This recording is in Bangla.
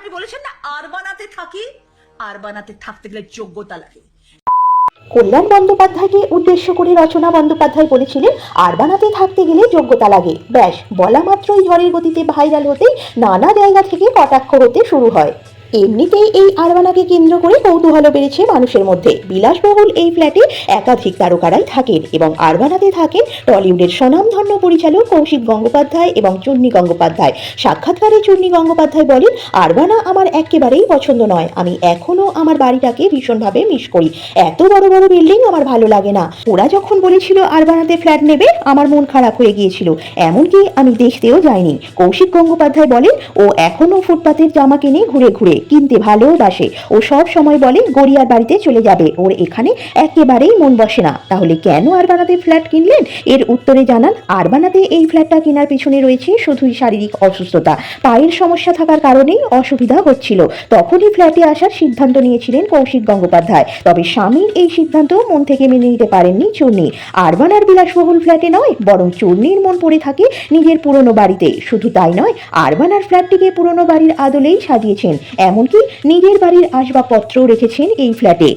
আপনি বলেছেন না আরবানাতে থাকি, আরবানাতে থাকতে গেলে যোগ্যতা লাগে। কল্যাণ বন্দ্যোপাধ্যায়কে উদ্দেশ্য করে রচনা বন্দ্যোপাধ্যায় বলেছিলেন আরবানাতে থাকতে গেলে যোগ্যতা লাগে। ব্যাস বলা মাত্রই ঝড়ের গতিতে ভাইরাল হতেই নানা জায়গা থেকে কটাক্ষ হতে শুরু হয়। এমনিতেই এই আরবানাকে কেন্দ্র করে কৌতূহল বেড়েছে মানুষের মধ্যে। বিলাসবহুল এই ফ্ল্যাটে একাধিক তারকারাই থাকেন এবং আরবানাতে থাকেন টলিউডের স্বনামধন্য পরিচালক কৌশিক গঙ্গোপাধ্যায় এবং চূর্ণী গঙ্গোপাধ্যায়। সাক্ষাৎকারে চূর্ণী গঙ্গোপাধ্যায় বলেন, আরবানা আমার একেবারেই পছন্দ নয়। আমি এখনো আমার বাড়িটাকে ভীষণভাবে মিস করি। এত বড় বড় বিল্ডিং আমার ভালো লাগে না। ওরা যখন বলেছিল আরবানাতে ফ্ল্যাট নেবে, আমার মন খারাপ হয়ে গিয়েছিল, এমনকি আমি দেখতেও যাইনি। কৌশিক গঙ্গোপাধ্যায় বলেন, ও এখনো ফুটপাতের জামা কিনে ঘুরে ঘুরে কিনতে ভালোবাসে। ও সব সময় বলে গড়িয়ার বাড়িতে চলে যাবে, ওর এখানে একেবারেই মন বসে না। তাহলে কেন আরবানাতে ফ্ল্যাট কিনলেন? এর উত্তরে জানান, আরবানাতে এই ফ্ল্যাটটা কেনার পিছনে রয়েছে শুধুই শারীরিক অসুস্থতা। পায়ের সমস্যা থাকার কারণেই অসুবিধা হচ্ছিল। তখনই ফ্ল্যাটে আসার সিদ্ধান্ত নিয়েছিলেন কৌশিক গঙ্গোপাধ্যায়। তবে স্বামীর এই সিদ্ধান্ত মন থেকে মেনে নিতে পারেননি চূর্ণী। আরবানার বিলাসবহুল ফ্ল্যাটে নয়, বরং চূর্ণীর মন পড়ে থাকে নিজের পুরনো বাড়িতে। শুধু তাই নয়, আরবানার ফ্ল্যাটটিকে পুরনো বাড়ির আদলেই সাজিয়েছেন, এমনকি নিজের বাড়ির আসবাবপত্রও রেখেছেন এই ফ্ল্যাটে।